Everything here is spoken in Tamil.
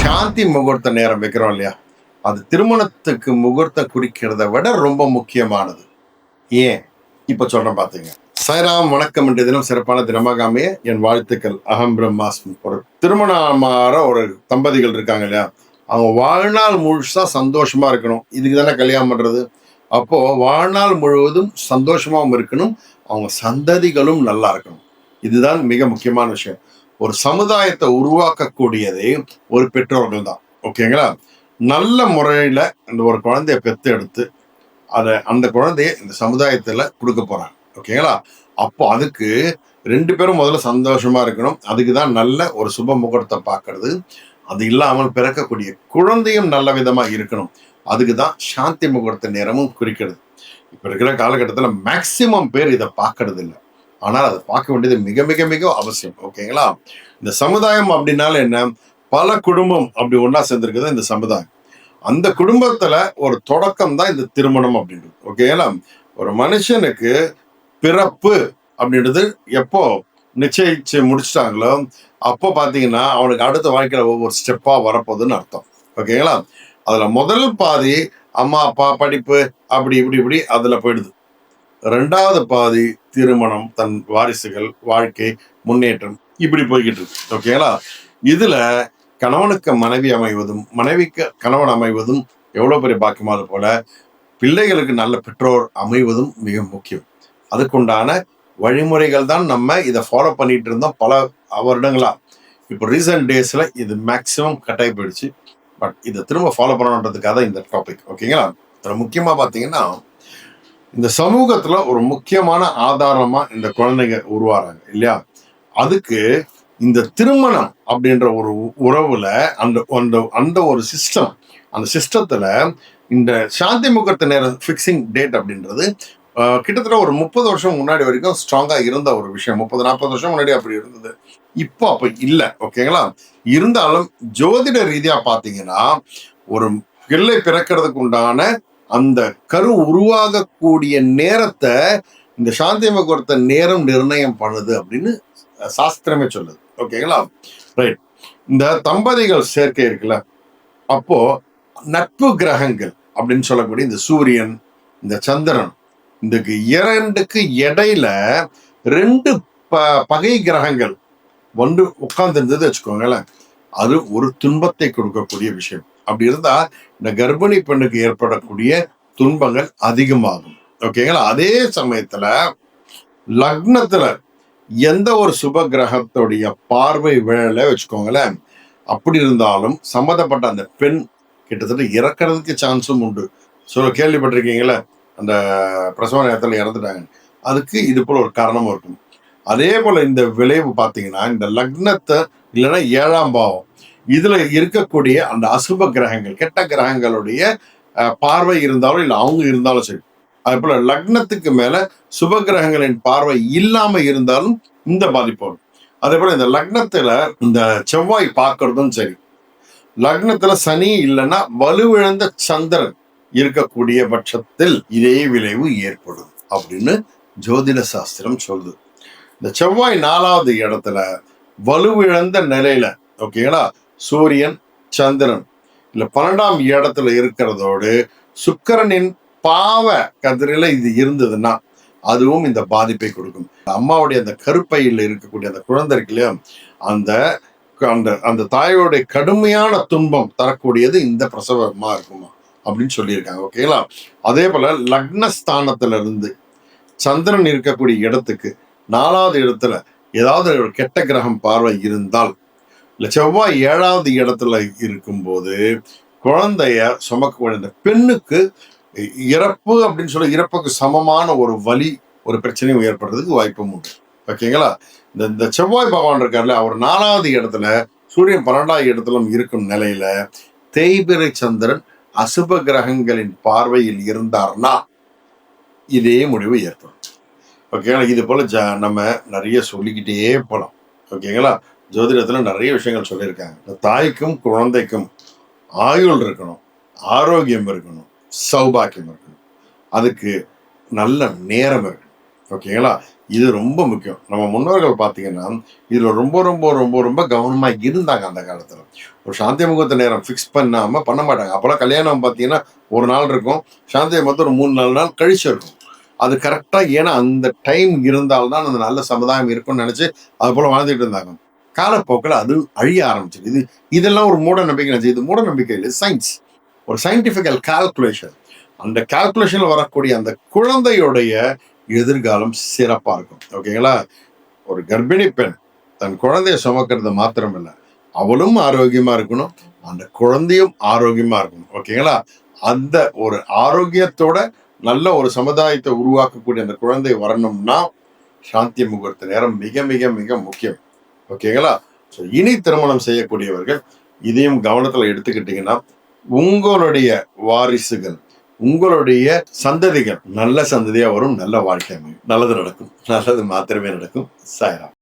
சாந்தி முகூர்த்த நேரம் வைக்கிறோம் இல்லையா, அது திருமணத்துக்கு முகூர்த்தம் குறிக்கிறத விட ரொம்ப முக்கியமானது. ஏன் இப்ப சொல்றேன் பாத்தீங்க. சாய்ராம், வணக்கம். இன்றைய தினம் சிறப்பான தினமாக அமைய என் வாழ்த்துக்கள். அகம் பிரம்மாஸ்மி. ஒரு திருமணமான ஒரு தம்பதிகள் இருக்காங்க இல்லையா, அவங்க வாழ்நாள் முழுசா சந்தோஷமா இருக்கணும். இதுக்கு தானே கல்யாணம் பண்றது. அப்போ வாழ்நாள் முழுவதும் சந்தோஷமாவும் இருக்கணும், அவங்க சந்ததிகளும் நல்லா இருக்கணும். இதுதான் மிக முக்கியமான விஷயம். ஒரு சமுதாயத்தை உருவாக்கக்கூடியதே ஒரு பெற்றோர்கள் தான். ஓகேங்களா? நல்ல முறையில இந்த ஒரு குழந்தைய பெத்து எடுத்து அந்த குழந்தைய இந்த சமுதாயத்துல கொடுக்க போறாங்க. ஓகேங்களா? அப்போ அதுக்கு 2 பேரும் முதல்ல சந்தோஷமா இருக்கணும். அதுக்கு தான் நல்ல ஒரு சுப முகூர்த்தம் பார்க்கறது. அது இல்லாமல் பிறக்கக்கூடிய குழந்தையும் நல்ல விதமா இருக்கணும். அதுக்கு தான் சாந்தி முகூர்த்த நேரமும் குறிக்கிறது. இப்ப இருக்கிற காலகட்டத்தில் மேக்சிமம் பேர் இதை பார்க்கறது இல்லை. ஆனால் அதை பார்க்க வேண்டியது மிக மிக மிக அவசியம். ஓகேங்களா? இந்த சமுதாயம் அப்படின்னால என்ன, பல குடும்பம் அப்படி ஒன்னா சேர்ந்திருக்குது இந்த சமுதாயம். அந்த குடும்பத்துல ஒரு தொடக்கம் தான் இந்த திருமணம் அப்படின்றது. ஓகேங்களா? ஒரு மனுஷனுக்கு பிறப்பு அப்படின்றது எப்போ நிச்சயிச்சு முடிச்சிட்டாங்களோ அப்போ பாத்தீங்கன்னா அவனுக்கு அடுத்த வாழ்க்கையில ஒவ்வொரு ஸ்டெப்பா வரப்போகுதுன்னு அர்த்தம். ஓகேங்களா? அதுல முதல் பாதி அம்மா அப்பா படிப்பு அப்படி இப்படி அதுல போயிடுது. 2வது பாதி திருமணம், தன் வாரிசுகள், வாழ்க்கை, முன்னேற்றம், இப்படி போய்கிட்டு இருக்கு. ஓகேங்களா? இதுல கணவனுக்கு மனைவி அமைவதும் மனைவிக்கு கணவன் அமைவதும் எவ்வளவு பெரிய பாக்கியமானது போல பிள்ளைகளுக்கு நல்ல பெற்றோர் அமைவதும் மிக முக்கியம். அதுக்குண்டான வழிமுறைகள் தான் நம்ம இதை ஃபாலோ பண்ணிட்டு இருந்தோம் பல வருடங்களா. இப்போ ரீசன்ட் டேஸ்ல இது மேக்சிமம் கட்டாயி போயிடுச்சு. பட் இதை திரும்ப ஃபாலோ பண்ணணுன்றதுக்காக தான் இந்த டாபிக். ஓகேங்களா? முக்கியமா பாத்தீங்கன்னா இந்த சமூகத்துல ஒரு முக்கியமான ஆதாரமா இந்த குழந்தைங்க உருவாறாங்க இல்லையா, அதுக்கு இந்த திருமணம் அப்படின்ற ஒரு உறவுல அந்த அந்த அந்த ஒரு சிஸ்டம், அந்த சிஸ்டத்துல இந்த சாந்தி முகூர்த்த நேரம் ஃபிக்ஸிங் டேட் அப்படின்றது கிட்டத்தட்ட ஒரு 30 வருஷம் முன்னாடி வரைக்கும் ஸ்ட்ராங்கா இருந்த ஒரு விஷயம். 30-40 வருஷம் முன்னாடி அப்படி இருந்தது. இப்போ அப்ப இல்லை. ஓகேங்களா? இருந்தாலும் ஜோதிட ரீதியா பாத்தீங்கன்னா ஒரு பிள்ளை பிறக்கிறதுக்கு உண்டான அந்த கரு உருவாகக்கூடிய நேரத்தை இந்த சாந்தி முகூர்த்த நேரம் நிர்ணயம் பண்ணுது அப்படின்னு சாஸ்திரமே சொல்லுது. ஓகேங்களா? ரைட். இந்த தம்பதிகள் சேர்க்கை இருக்குல்ல, அப்போ நட்பு கிரகங்கள் அப்படின்னு சொல்லக்கூடிய இந்த சூரியன், இந்த சந்திரன், இதுக்கு 2க்கு இடையில 2 பகை கிரகங்கள் வந்து உட்கார்ந்து இருந்தது வச்சுக்கோங்களேன், அது ஒரு துன்பத்தை கொடுக்கக்கூடிய விஷயம். அப்படி இருந்தா இந்த கர்ப்பிணி பெண்ணுக்கு ஏற்படக்கூடிய துன்பங்கள் அதிகமாகும். ஓகேங்களா? அதே சமயத்துல லக்னத்துல எந்த ஒரு சுப கிரகத்துடைய பார்வை விழல வச்சுக்கோங்களேன், அப்படி இருந்தாலும் சம்மந்தப்பட்ட அந்த பெண் கிட்டத்தட்ட இறக்கிறதுக்கு சான்ஸும் உண்டு. கேள்விப்பட்டிருக்கீங்களா, அந்த பிரசவ நேரத்தில் இறந்துட்டாங்க. அதுக்கு இது போல ஒரு காரணமும் இருக்கும். அதே போல இந்த விளைவு பார்த்தீங்கன்னா இந்த லக்னத்தை இல்லைன்னா 7ஆம் பாவம் இதுல இருக்கக்கூடிய அந்த அசுப கிரகங்கள், கெட்ட கிரகங்களுடைய பார்வை இருந்தாலும் இல்லை அவங்க இருந்தாலும் சரி, அதே போல லக்னத்துக்கு மேல சுப கிரகங்களின் பார்வை இல்லாம இருந்தாலும் இந்த பாதிப்பு வரும். அதே போல இந்த லக்னத்துல இந்த செவ்வாய் பார்க்கறதும் சரி, லக்னத்துல சனி இல்லைன்னா வலுவிழந்த சந்திரன் இருக்கக்கூடிய பட்சத்தில் இதே விளைவு ஏற்படும் அப்படின்னு ஜோதிட சாஸ்திரம் சொல்லுது. இந்த செவ்வாய் 4வது இடத்துல வலுவிழந்த நிலையில, ஓகேங்களா, சூரியன் சந்திரன் இல்ல 12ஆம் இடத்துல இருக்கிறதோடு சுக்கிரனின் பாவ கதிரில இது இருந்ததுன்னா அதுவும் இந்த பாதிப்பை கொடுக்கும். அம்மாவுடைய அந்த கருப்பையில் இருக்கக்கூடிய அந்த குழந்தை இருக்கு இல்லையா, அந்த அந்த அந்த தாயோடைய கடுமையான துன்பம் தரக்கூடியது இந்த பிரசவமா இருக்குமா அப்படின்னு சொல்லியிருக்காங்க. ஓகேங்களா? அதே போல லக்னஸ்தானத்துல இருந்து சந்திரன் இருக்கக்கூடிய இடத்துக்கு 4வது இடத்துல ஏதாவது ஒரு கெட்ட கிரகம் பார்வை இருந்தால், இல்ல செவ்வாய் 7வது இடத்துல இருக்கும்போது குழந்தைய சுமக்கக்கூடிய பெண்ணுக்கு இறப்பு அப்படின்னு சொல்லி இறப்புக்கு சமமான ஒரு வலி, ஒரு பிரச்சனையும் ஏற்படுறதுக்கு வாய்ப்பும் உண்டு. ஓகேங்களா? இந்த செவ்வாய் பகவான் இருக்காருல்ல, அவர் 4வது இடத்துல சூரியன் 12வது இடத்திலும் இருக்கும் நிலையில தேய்பிறை சந்திரன் அசுப கிரகங்களின் பார்வையில் இருந்தார்னா இதே முடிவு ஏற்படும். ஓகேங்களா? இது போல நம்ம நிறைய சொல்லிக்கிட்டே போலாம். ஓகேங்களா? ஜோதிடத்துல நிறைய விஷயங்கள் சொல்லியிருக்காங்க. தாய்க்கும் குழந்தைக்கும் ஆயுள் இருக்கணும், ஆரோக்கியம் இருக்கணும், சௌபாக்கியம் இருக்கணும், அதுக்கு நல்ல நேரம் இருக்கணும். ஓகேங்களா? இது ரொம்ப முக்கியம். நம்ம முன்னோர்கள் பார்த்தீங்கன்னா, இதுல ரொம்ப ரொம்ப ரொம்ப ரொம்ப கவனமா இருந்தாங்க அந்த காலத்துல. ஒரு சாந்தி முகூர்த்த நேரம் ஃபிக்ஸ் பண்ணாம பண்ண மாட்டாங்க. அப்போலாம் கல்யாணம் பார்த்தீங்கன்னா, 1 நாள் இருக்கும். சாந்தி முகூர்த்தம் ஒரு 3, 4 நாள் கழிச்சு இருக்கும். அது கரெக்ட்டா ஏன்னா அந்த டைம் இருந்தால் தான் அந்த நல்ல சமுதாயம் இருக்கும்னு நெனச்சு, அதுபோல வாழ்ந்துட்டு இருந்தாங்க. காலப்போக்குல அது அழிய ஆரம்பிச்சது. இதெல்லாம் ஒரு மூட நம்பிக்கை நெனச்சு. இது மூட நம்பிக்கை இல்ல. சயின்ஸ். ஒரு சயின்டிஃபிக்கல் கால்குலேஷன். அந்த கால்குலேஷன்ல வரக்கூடிய அந்த குழந்தையுடைய எதிர்காலம் சிறப்பா இருக்கும். ஓகேங்களா? ஒரு கர்ப்பிணி பெண் தன் குழந்தைய சுமக்கிறது மாத்திரம் இல்ல. அவளும் ஆரோக்கியமா இருக்கணும். அந்த குழந்தையும் ஆரோக்கியமா இருக்கணும். ஓகேங்களா? அந்த ஒரு ஆரோக்கியத்தோட நல்ல ஒரு சமுதாயத்தை உருவாக்கக்கூடிய அந்த குழந்தை வரணும்னா, சாந்தி முகூர்த்த நேரம் மிக மிக மிக முக்கியம். ஓகேங்களா? ஸோ இனி திருமணம் செய்யக்கூடியவர்கள் இதையும் கவனத்துல எடுத்துக்கிட்டீங்கன்னா, உங்களுடைய வாரிசுகள், உங்களுடைய சந்ததிகள் நல்ல சந்ததியா வரும். நல்ல வாழ்க்கை அமையும். நல்லது நடக்கும். நல்லது மாத்திரமே நடக்கும். சாய்ராம்.